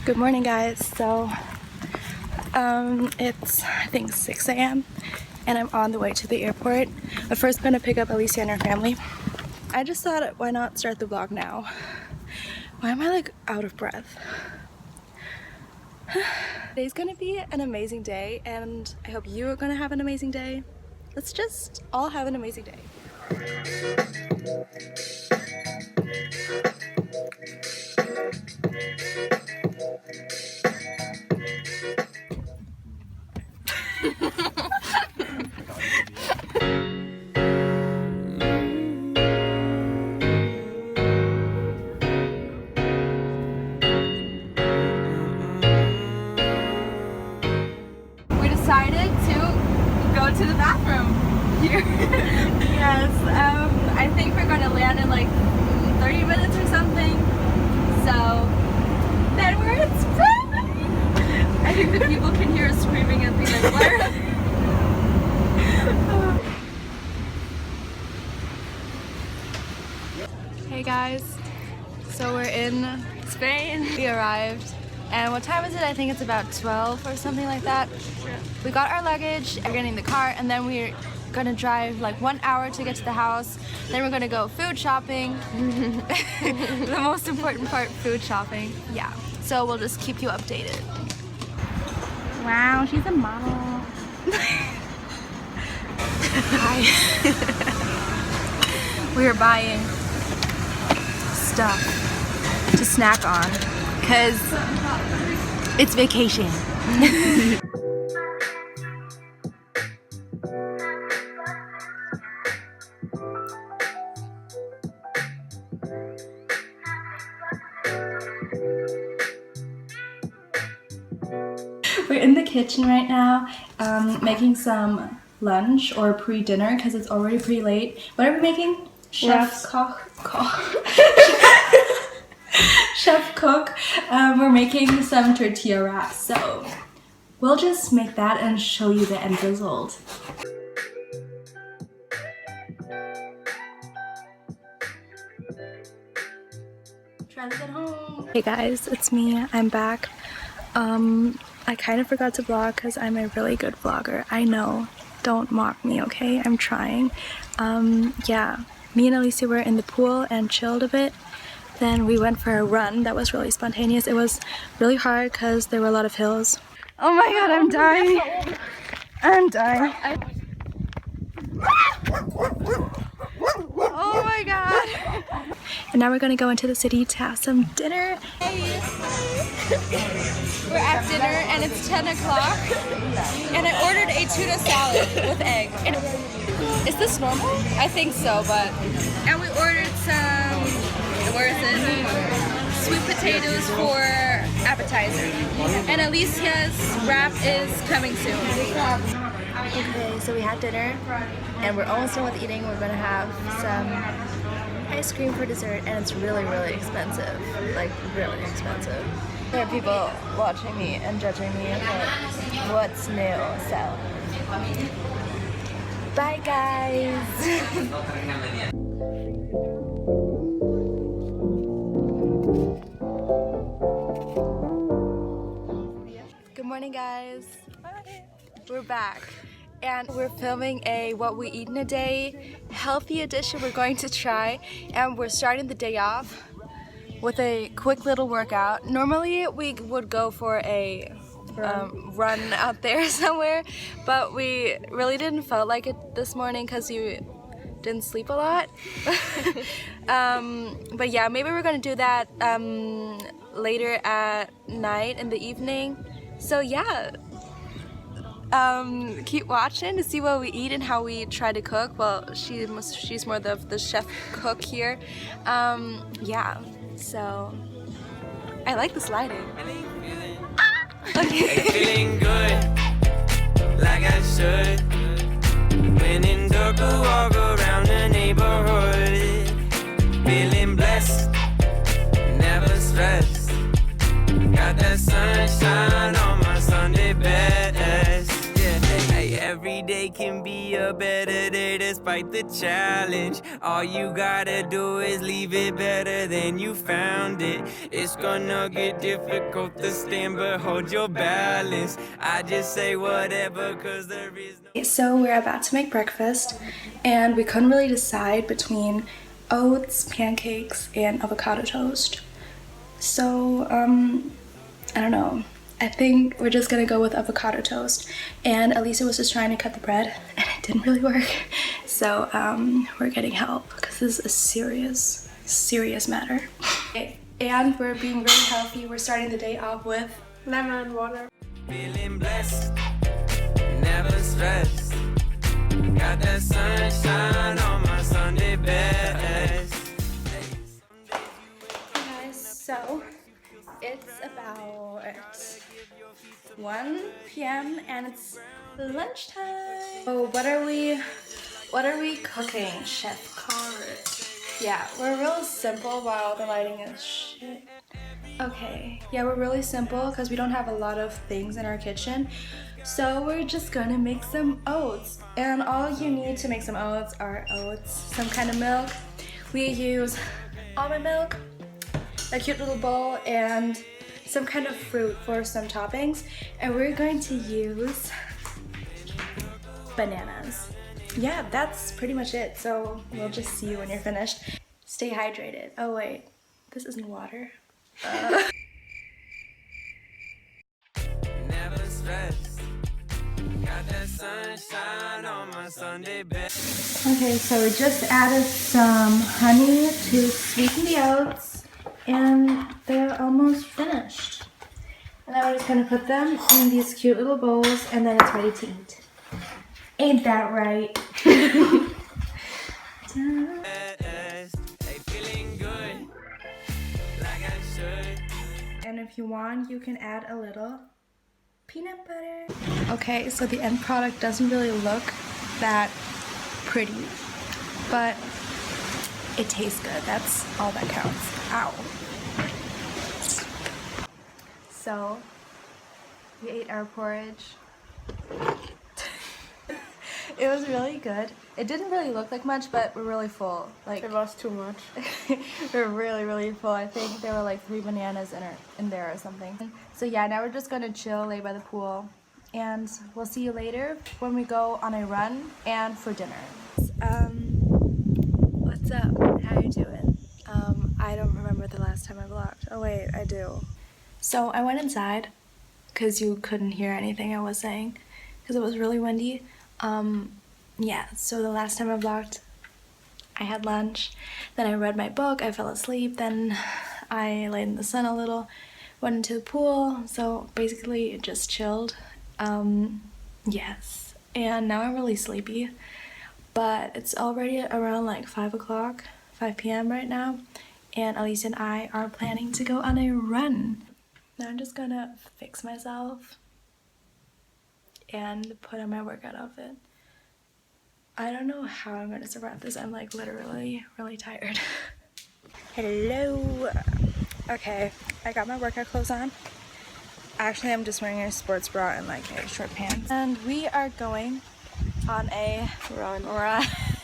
Good morning, guys. So it's I think 6 a.m. and I'm on the way to the airport. But first I'm gonna pick up Alicia and her family. I just thought, why not start the vlog now? Why am I like out of breath? Today's gonna be an amazing day and I hope you are gonna have an amazing day. Let's just all have an amazing day. We decided to go to the bathroom here. Yes, I think we're gonna land in like 30 minutes or something. So then we're in Spain. I think the people can hear us screaming and be like, what are they? Hey guys, so we're in Spain. We arrived. And what time is it? I think it's about 12 or something like that. We got our luggage, we're getting in the car, and then we're gonna drive like 1 hour to get to the house. Then we're gonna go food shopping. The most important part, food shopping. Yeah, so we'll just keep you updated. Wow, she's a model. Hi. We are buying stuff to snack on. Because it's vacation. We're in the kitchen right now, making some lunch or pre-dinner because it's already pretty late. What are we making? Chef cook. We're making some tortilla wraps, so we'll just make that and show you the end result. Try this at home. Hey guys, it's me. I'm back. I kind of forgot to vlog because I'm a really good vlogger. I know. Don't mock me, okay? I'm trying. Yeah, me and Alicia were in the pool and chilled a bit. Then we went for a run that was really spontaneous. It was really hard because there were a lot of hills. Oh my god, I'm dying. I'm dying. Oh my god. And now we're gonna go into the city to have some dinner. We're at dinner and it's 10 o'clock. And I ordered a tuna salad with egg. Is this normal? I think so, but... And we ordered some... Where is it? Sweet potatoes for appetizer. And Alicia's wrap is coming soon. Okay, so we had dinner and we're almost done with eating. We're gonna have some ice cream for dessert and it's really, really expensive. Like, really expensive. There are people watching me and judging me, but what's new? So, bye guys! Good morning, guys. Hi. We're back and we're filming a what we eat in a day healthy edition we're going to try, and we're starting the day off with a quick little workout. Normally we would go for a run out there somewhere, but we really didn't feel like it this morning because you didn't sleep a lot. But yeah, maybe we're gonna do that later at night in the evening. So yeah, keep watching to see what we eat and how we try to cook. Well, she's more the chef cook here. Yeah, so I like this lighting. Okay. Feeling good, like I should. When in dark, I walk around the neighborhood. Feeling blessed, never stressed. Got that sunshine on my Sunday best. Yeah, hey, every day day can be a better day despite the challenge. All you gotta do is leave it better than you found it. It's gonna get difficult to stand, but hold your balance. I just say whatever, cause there is no. So we're about to make breakfast, and we couldn't really decide between oats, pancakes, and avocado toast. So, I don't know. I think we're just gonna go with avocado toast. And Elisa was just trying to cut the bread, and it didn't really work. So, we're getting help, because this is a serious matter. And we're being really healthy. We're starting the day off with lemon water. Feeling blessed, never stressed. Got that sunshine on my Sunday best. Hey guys, so it's about 1 p.m. and it's lunchtime. So what are we cooking, Chef Carrot? Yeah, we're real simple while the lighting is shit. Okay, yeah, we're really simple because we don't have a lot of things in our kitchen. So we're just gonna make some oats. And all you need to make some oats are oats, some kind of milk. We use almond milk, a cute little bowl, and some kind of fruit for some toppings. And we're going to use bananas. Yeah, that's pretty much it. So we'll just see you when you're finished. Stay hydrated. Oh wait, this isn't water. Never stressed. Got that sunshine on my Sunday best. Okay, so we just added some honey to sweeten the oats, and they're almost finished. And now we're just gonna put them in these cute little bowls, and then it's ready to eat. Ain't that right? Hey, feeling good, like I should. And if you want, you can add a little peanut butter. Okay, so the end product doesn't really look that pretty, but it tastes good. That's all that counts. Ow. So, we ate our porridge. It was really good. It didn't really look like much, but we're really full. Like, It was too much. we're really full. I think there were like 3 bananas in there or something. So yeah, now we're just gonna chill, lay by the pool, and we'll see you later when we go on a run and for dinner. What's up? How you doing? I don't remember the last time I vlogged. Oh wait, I do. So I went inside because you couldn't hear anything I was saying because it was really windy. Yeah, so the last time I vlogged, I had lunch, then I read my book, I fell asleep, then I laid in the sun a little, went into the pool, so basically just chilled. Yes, and now I'm really sleepy, but it's already around like 5 p.m. right now, and Elise and I are planning to go on a run. Now I'm just gonna fix myself and put on my workout outfit. I don't know how I'm gonna survive this. I'm like literally really tired. Hello. Okay, I got my workout clothes on. Actually, I'm just wearing a sports bra and like a short pants. And we are going on a run.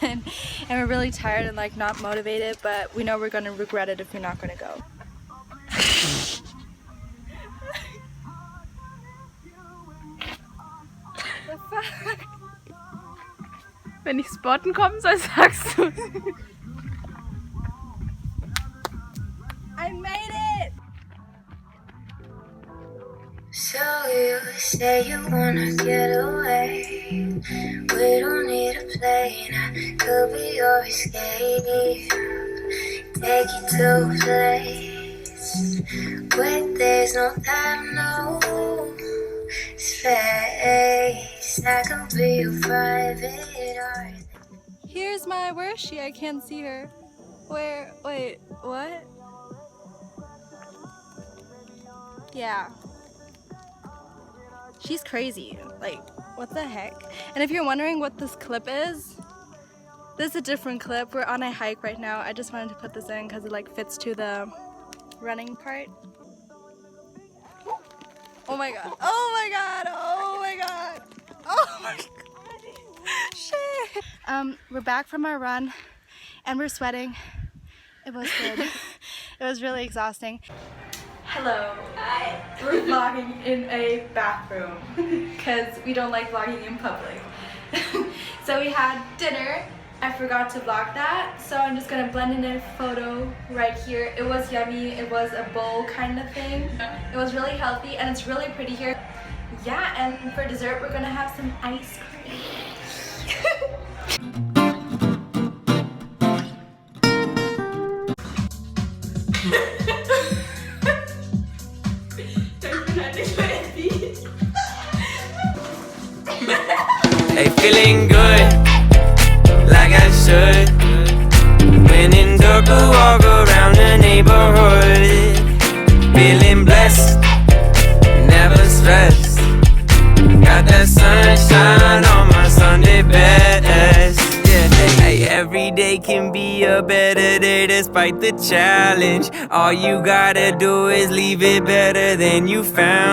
And we're really tired and like not motivated, but we know we're gonna regret it if we're not gonna go. The fuck? Wenn ich spotten kommen soll, sagst du. I made it! So you say you wanna get away. We don't need a plane. I could be your escape. Take you to a place where there's no time, no space. I could be your private art. Here's my, where is she? I can't see her. Where, wait, what? Yeah. She's crazy. Like, what the heck? And if you're wondering what this clip is, this is a different clip. We're on a hike right now. I just wanted to put this in because it like fits to the running part. Oh my god. Oh my god. Oh my god. Oh my god. We're back from our run and we're sweating. It was good. It was really exhausting. Hello. Hi. We're vlogging in a bathroom because we don't like vlogging in public. So we had dinner. I forgot to vlog that, so I'm just gonna blend in a photo right here. It was yummy. It was a bowl kind of thing. It was really healthy and it's really pretty here. Yeah, and for dessert we're gonna have some ice cream. Hey, feeling good, like I should. When in dark, I walk around the neighborhood. Feeling blessed, never stressed. Got that sunshine on my Sunday best. Yeah, hey, every day can be a better day despite the challenge. All you gotta do is leave it better than you found.